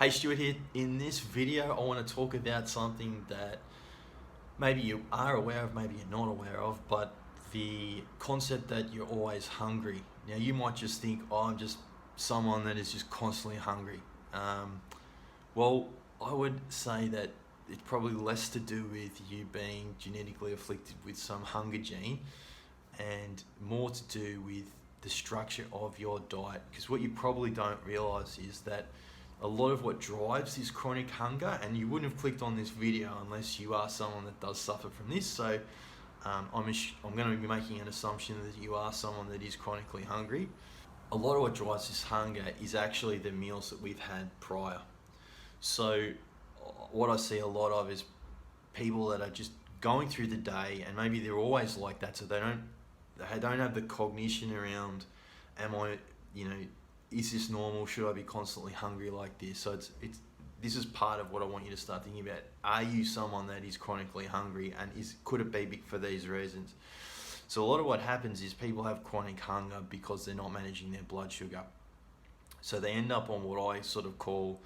Hey, Stuart here. In this video, I want to talk about something that maybe you are aware of, maybe you're not aware of, but the concept that you're always hungry. Now, you might just think, oh, I'm just someone that is just constantly hungry. Um, well, I would say that it's probably less to do with you being genetically afflicted with some hunger gene and more to do with the structure of your diet. Because what you probably don't realize is that a lot of what drives this chronic hunger, and you wouldn't have clicked on this video unless you are someone that does suffer from this. So I'm going to be making an assumption that you are someone that is chronically hungry. A lot of what drives this hunger is actually the meals that we've had prior. So what I see a lot of is people that are just going through the day, and maybe they're always like that, so they don't have the cognition around, am I, is this normal? Should I be constantly hungry like this? So this is part of what I want you to start thinking about. Are you someone that is chronically hungry, and could it be for these reasons? So a lot of what happens is people have chronic hunger because they're not managing their blood sugar. So they end up on what I sort of call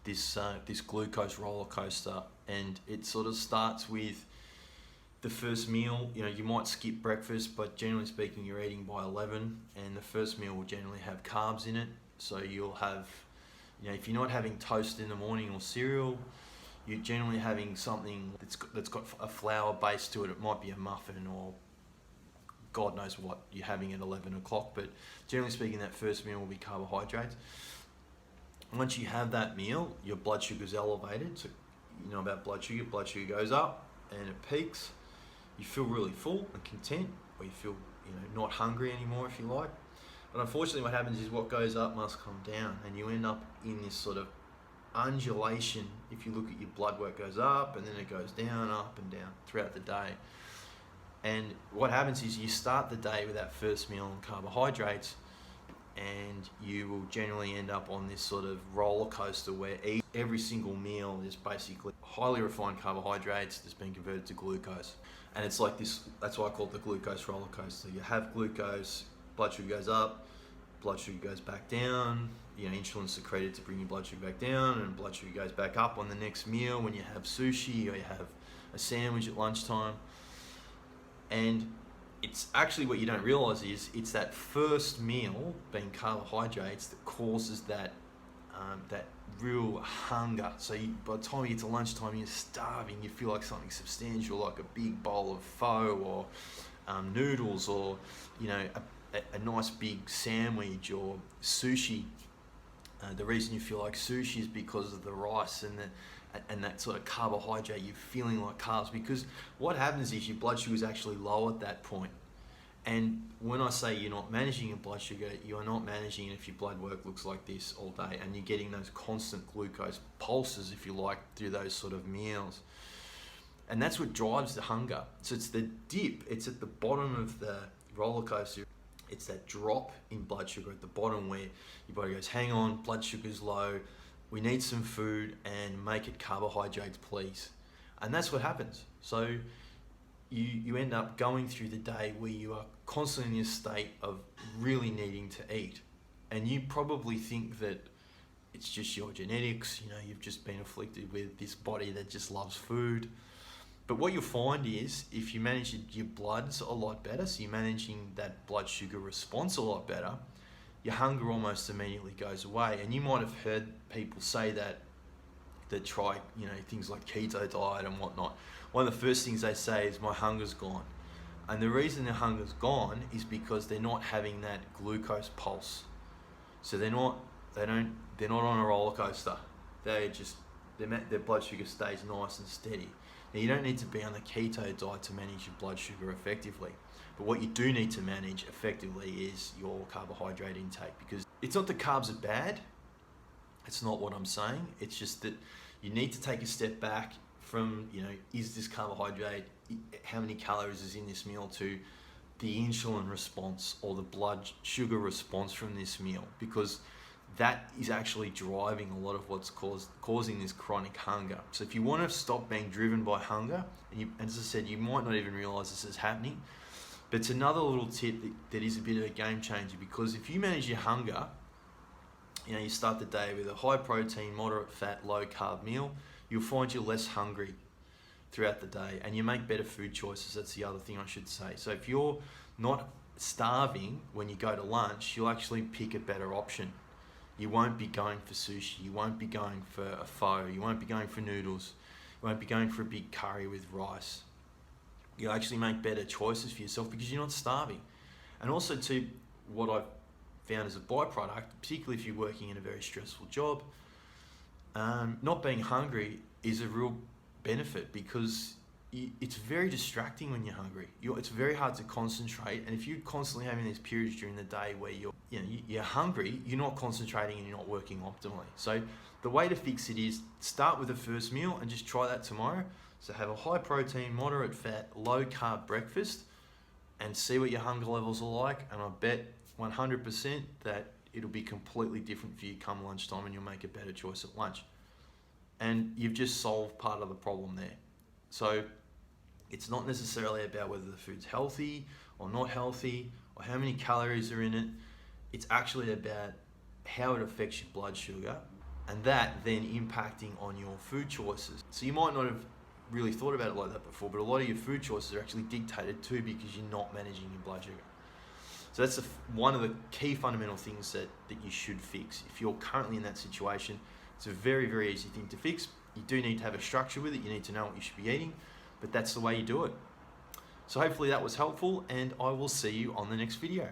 this glucose roller coaster, and it sort of starts with the first meal. You might skip breakfast, but generally speaking, you're eating by 11, and the first meal will generally have carbs in it. So you'll have, if you're not having toast in the morning or cereal, you're generally having something that's got a flour base to it. It might be a muffin or God knows what you're having at 11 o'clock, but generally speaking, that first meal will be carbohydrates. Once you have that meal, your blood sugar is elevated. So you know about blood sugar goes up and it peaks. You feel really full and content, or you feel not hungry anymore, if you like. But unfortunately, what happens is what goes up must come down, and you end up in this sort of undulation. If you look at your blood work goes up and then it goes down, up and down throughout the day. And what happens is you start the day with that first meal on carbohydrates, and you will generally end up on this sort of roller coaster where every single meal is basically highly refined carbohydrates that's been converted to glucose. And it's like this, that's why I call it the glucose roller coaster. You have glucose, blood sugar goes up, blood sugar goes back down, insulin's secreted to bring your blood sugar back down, and blood sugar goes back up on the next meal when you have sushi or you have a sandwich at lunchtime. And it's actually, what you don't realize is it's that first meal being carbohydrates that causes that real hunger. So by the time you get to lunchtime, you're starving. You feel like something substantial, like a big bowl of pho or noodles, or a nice big sandwich or sushi. The reason you feel like sushi is because of the rice and that sort of carbohydrate. You're feeling like carbs, because what happens is your blood sugar is actually low at that point. And when I say you're not managing your blood sugar, you are not managing it if your blood work looks like this all day, and you're getting those constant glucose pulses, if you like, through those sort of meals. And that's what drives the hunger. So it's the dip, it's at the bottom of the roller coaster. It's that drop in blood sugar at the bottom where your body goes, hang on, blood sugar's low, we need some food, and make it carbohydrates, please. And that's what happens. So you end up going through the day where you are constantly in this state of really needing to eat. And you probably think that it's just your genetics, you've just been afflicted with this body that just loves food. But what you'll find is, if you manage your bloods a lot better, so you're managing that blood sugar response a lot better, your hunger almost immediately goes away. And you might have heard people say that try, things like keto diet and whatnot. One of the first things they say is, my hunger's gone. And the reason their hunger's gone is because they're not having that glucose pulse. So they're not on a roller coaster. Their blood sugar stays nice and steady. Now, you don't need to be on the keto diet to manage your blood sugar effectively. But what you do need to manage effectively is your carbohydrate intake, because it's not that carbs are bad. It's not what I'm saying. It's just that you need to take a step back from, is this carbohydrate, how many calories is in this meal, to the insulin response or the blood sugar response from this meal, because that is actually driving a lot of what's causing this chronic hunger. So if you want to stop being driven by hunger, and as I said, you might not even realize this is happening, but it's another little tip that is a bit of a game changer, because if you manage your hunger you start the day with a high protein, moderate fat, low carb meal, you'll find you're less hungry throughout the day and you make better food choices. That's the other thing I should say. So if you're not starving when you go to lunch, you'll actually pick a better option. You won't be going for sushi, you won't be going for a pho, you won't be going for noodles, you won't be going for a big curry with rice. You'll actually make better choices for yourself because you're not starving. And also too, what I've found as a byproduct, particularly if you're working in a very stressful job, not being hungry is a real benefit because it's very distracting when you're hungry. It's very hard to concentrate, and if you're constantly having these periods during the day where you're hungry, you're not concentrating and you're not working optimally. So the way to fix it is start with the first meal and just try that tomorrow. So have a high protein, moderate fat, low carb breakfast and see what your hunger levels are like, and I bet 100% that it'll be completely different for you come lunchtime and you'll make a better choice at lunch. And you've just solved part of the problem there. So it's not necessarily about whether the food's healthy or not healthy or how many calories are in it. It's actually about how it affects your blood sugar and that then impacting on your food choices. So you might not have really thought about it like that before, but a lot of your food choices are actually dictated too because you're not managing your blood sugar. So that's one of the key fundamental things that you should fix. If you're currently in that situation, it's a very, very easy thing to fix. You do need to have a structure with it. You need to know what you should be eating, but that's the way you do it. So hopefully that was helpful, and I will see you on the next video.